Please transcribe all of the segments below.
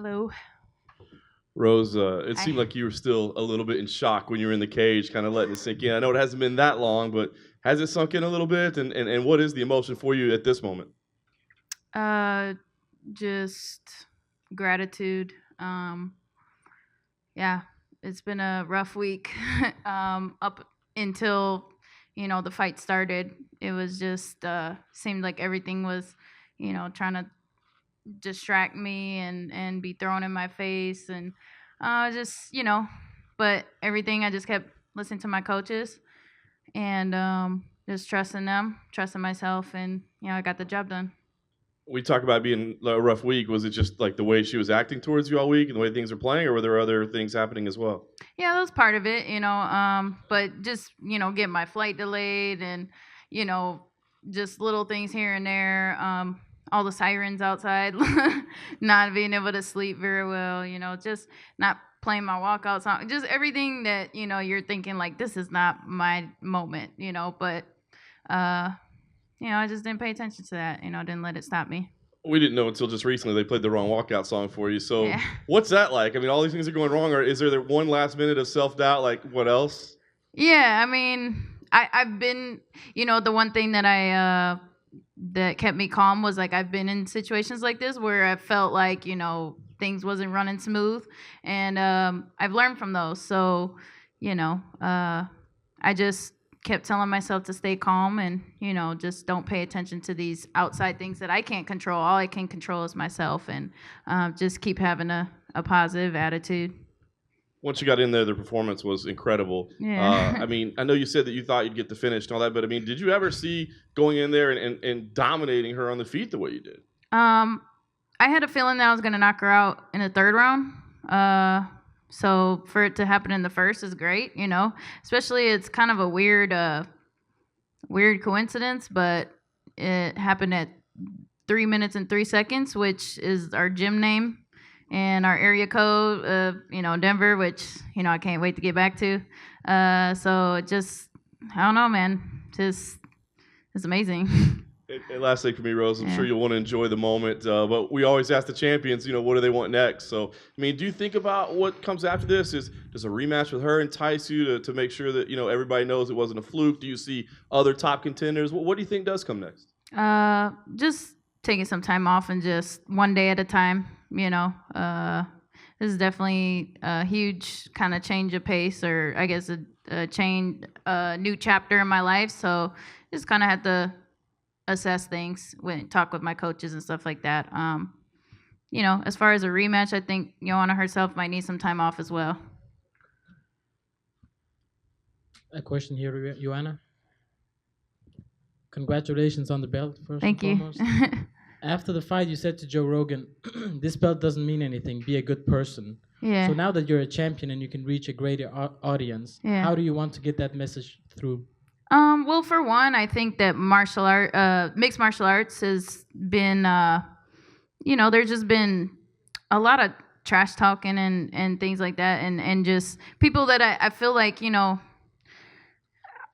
Hello. Rose, it Hi. seemed like you were still a little bit in shock when you were in the cage, kind of letting it sink in. I know it hasn't been that long, but has it sunk in a little bit? And what is the emotion for you at this moment? Uh, just gratitude. Yeah, it's been a rough week. Up until the fight started, it was just seemed like everything was, trying to distract me and be thrown in my face and just but everything I just kept listening to my coaches and just trusting them, trusting myself, and I got the job done. We talk about being a rough week. Was it just like the way she was acting towards you all week and the way things are playing, or were there other things happening as well? Yeah, that was part of it, but just get my flight delayed and you know just little things here and there. All the sirens outside, not being able to sleep very well, just not playing my walkout song, just everything that you're thinking like this is not my moment, but uh I just didn't pay attention to that, didn't let it stop me. We didn't know until just recently they played the wrong walkout song for you. So Yeah. what's that like? I mean, all these things are going wrong. Or is there one last minute of self doubt? Like what else? Yeah, I mean, I've been, the one thing that that kept me calm was like I've been in situations like this where I felt like things wasn't running smooth, and I've learned from those. So, I just kept telling myself to stay calm and just don't pay attention to these outside things that I can't control. All I can control is myself, and just keep having a positive attitude. Once you got in there, the performance was incredible. Yeah. I mean, I know you said that you thought you'd get the finish and all that, but I mean, did you ever see going in there and dominating her on the feet the way you did? Um, I had a feeling that I was gonna knock her out in the third round. So for it to happen in the first is great, Especially it's kind of a weird coincidence, but it happened at 3 minutes and 3 seconds, which is our gym name and our area code of Denver, which I can't wait to get back to. So it just I don't know, man, just it's amazing. And last thing for me, Rose, I'm Yeah. sure you'll want to enjoy the moment, but we always ask the champions, what do they want next? So, I mean, do you think about what comes after this? Does a rematch with her entice you to make sure that everybody knows it wasn't a fluke? Do you see other top contenders? What do you think does come next? Just taking some time off and just one day at a time. This is definitely a huge kind of change of pace, or I guess a new chapter in my life. So just kind of had to assess things when talk with my coaches and stuff like that. As far as a rematch, I think Joanna herself might need some time off as well. A question here, Joanna. Congratulations on the belt, first Thank and you. foremost. After the fight, you said to Joe Rogan, this belt doesn't mean anything. Be a good person. Yeah. So now that you're a champion and you can reach a greater audience, Yeah. how do you want to get that message through? Well, for one, I think that mixed martial arts has been, there's just been a lot of trash talking and things like that, and just people that I feel like,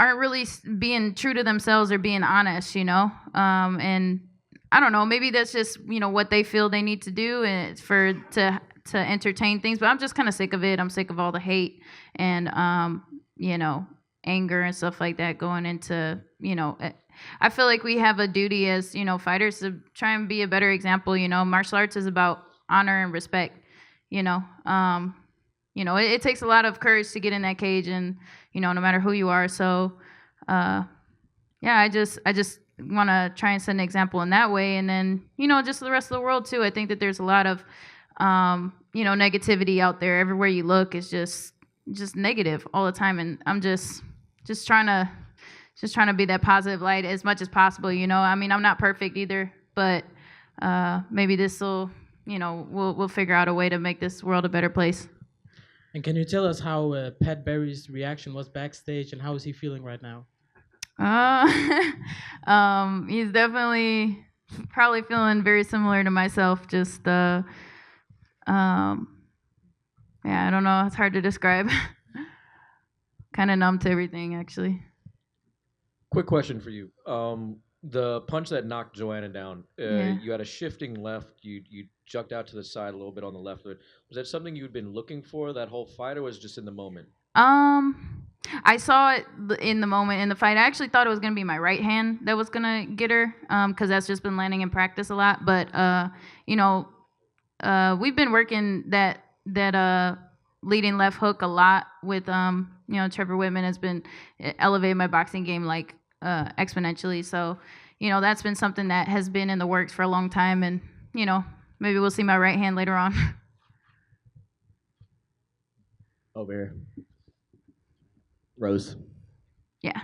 aren't really being true to themselves or being honest, and I don't know, maybe that's just, what they feel they need to do and to entertain things, but I'm just kind of sick of it. I'm sick of all the hate and, anger and stuff like that going into, I feel like we have a duty as, fighters to try and be a better example. Martial arts is about honor and respect. It takes a lot of courage to get in that cage, and no matter who you are. So yeah, I just want to try and set an example in that way, and then just the rest of the world too. I think that there's a lot of negativity out there. Everywhere you look is just negative all the time, and I'm just trying to be that positive light as much as possible. I mean, I'm not perfect either, but maybe this will, we'll figure out a way to make this world a better place. And can you tell us how Pat Barry's reaction was backstage, and how is he feeling right now? He's definitely probably feeling very similar to myself. Just yeah, I don't know. It's hard to describe. Kind of numb to everything, actually. Quick question for you. The punch that knocked Joanna down, Yeah. you had a shifting left. You jucked out to the side a little bit on the left. Was that something you'd been looking for that whole fight, or was it just in the moment? I saw it in the moment in the fight. I actually thought it was gonna be my right hand that was gonna get her, because that's just been landing in practice a lot. But you know, we've been working that leading left hook a lot with Trevor Whitman has been elevating my boxing game like exponentially. So that's been something that has been in the works for a long time, and maybe we'll see my right hand later on. Over here. Rose. Yeah.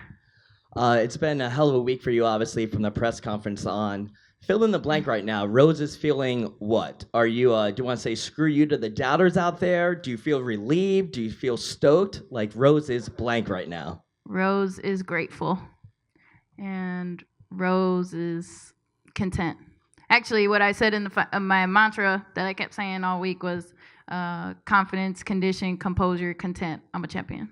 It's been a hell of a week for you, obviously, from the press conference on. Fill in the blank right now. Rose is feeling what? Are you, do you want to say screw you to the doubters out there? Do you feel relieved? Do you feel stoked? Like, Rose is blank right now. Rose is grateful. And Rose is content. Actually, what I said in my mantra that I kept saying all week was confidence, condition, composure, content. I'm a champion.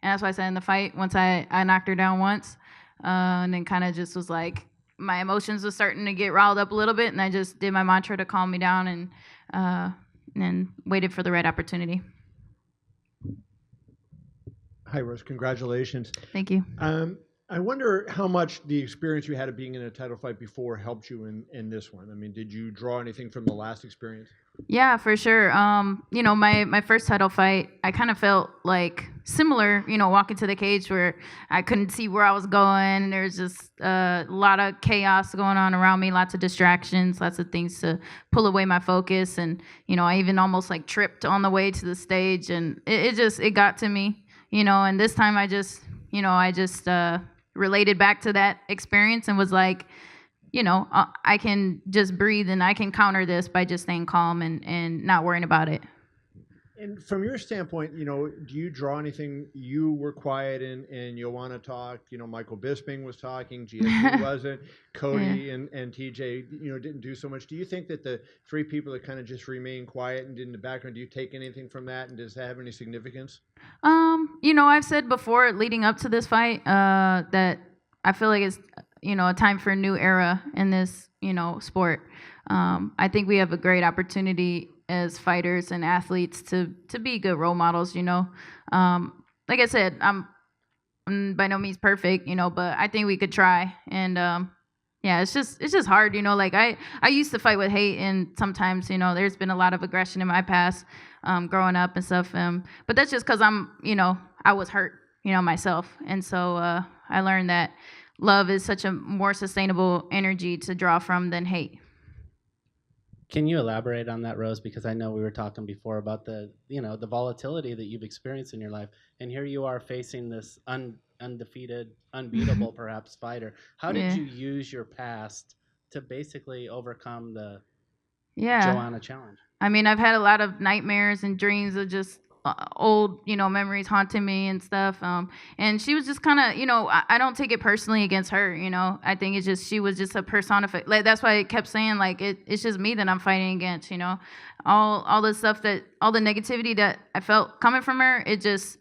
And that's what I said in the fight once I knocked her down once. And then kind of just was like, my emotions were starting to get riled up a little bit, and I just did my mantra to calm me down and waited for the right opportunity. Hi, Rose. Congratulations. Thank you. I wonder how much the experience you had of being in a title fight before helped you in this one. I mean, did you draw anything from the last experience? Yeah, for sure. My first title fight, I kind of felt like similar, walking to the cage where I couldn't see where I was going. There's just a lot of chaos going on around me, lots of distractions, lots of things to pull away my focus. And, I even almost like tripped on the way to the stage, and it got to me, and this time I just related back to that experience and was like, I can just breathe and I can counter this by just staying calm and not worrying about it. And from your standpoint, do you draw anything? You were quiet and Joanna talked. Michael Bisping was talking. GSP wasn't. Cody and TJ, didn't do so much. Do you think that the three people that kind of just remained quiet and did in the background, do you take anything from that, and does that have any significance? I've said before leading up to this fight that I feel like it's a time for a new era in this sport. I think we have a great opportunity as fighters and athletes to be good role models. Like I said, I'm by no means perfect, but I think we could try. And it's just hard, like I used to fight with hate, and sometimes there's been a lot of aggression in my past growing up and stuff, but that's just because I was hurt myself, and so I learned that love is such a more sustainable energy to draw from than hate. Can you elaborate on that, Rose? Because I know we were talking before about the volatility that you've experienced in your life, and here you are facing this undefeated, unbeatable perhaps fighter. How did you use your past to basically overcome the Joanna challenge? I mean, I've had a lot of nightmares and dreams of just old, memories haunting me and stuff. And she was just kind of, I don't take it personally against her, I think it's just, she was just a personified, like, that's why I kept saying, like, it's just me that I'm fighting against, all the stuff all the negativity that I felt coming from her, it just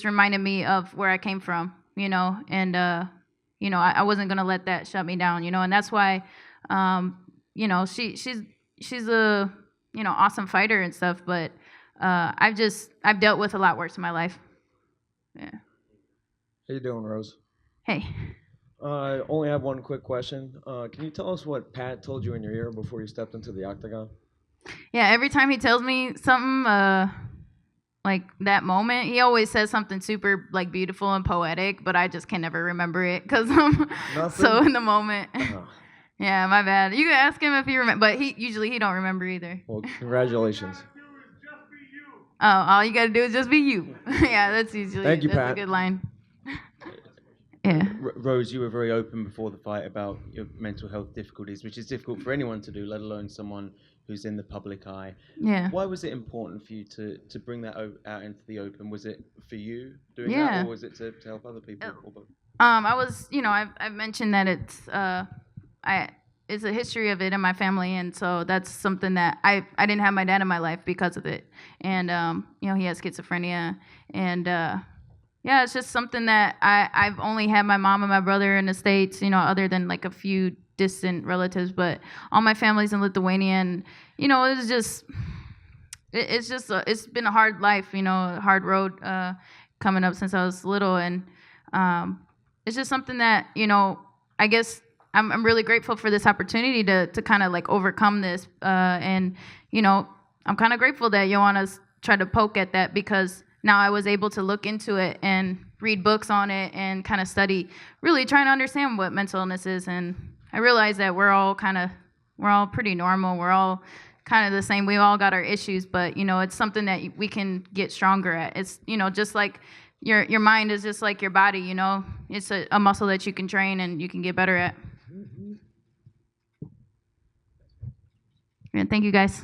reminded me of where I came from, and, I wasn't going to let that shut me down, and that's why, she's a, awesome fighter and stuff, but I've dealt with a lot worse in my life. Yeah. How you doing, Rose? Hey. I only have one quick question. Can you tell us what Pat told you in your ear before you stepped into the octagon? Yeah, every time he tells me something, like that moment, he always says something super like beautiful and poetic, but I just can never remember it because I'm so in the moment. Yeah, my bad. You can ask him if he remember, but he don't remember either. Well, congratulations. Oh, all you gotta do is just be you. Yeah, that's usually Thank you, that's Pat. a good line. Yeah. Rose, you were very open before the fight about your mental health difficulties, which is difficult for anyone to do, let alone someone who's in the public eye. Yeah. Why was it important for you to bring that out into the open? Was it for you doing that, or was it to help other people? I was, I've mentioned that it's a history of it in my family, and so that's something that I didn't have my dad in my life because of it, and he has schizophrenia, and yeah, it's just something that I've only had my mom and my brother in the States, you know, other than like a few distant relatives, but all my family's in Lithuania, and you know, it's just it's been a hard life, you know, a hard road coming up since I was little, and it's just something that, you know, I guess I'm really grateful for this opportunity to kind of like overcome this, and you know, I'm kind of grateful that Joanna's tried to poke at that, because now I was able to look into it and read books on it and kind of study, really trying to understand what mental illness is, and I realized that we're all pretty normal. We're all kind of the same. We all got our issues, but you know, it's something that we can get stronger at. It's, you know, just like your mind is just like your body, you know. It's a muscle that you can train and you can get better at. Yeah, thank you guys.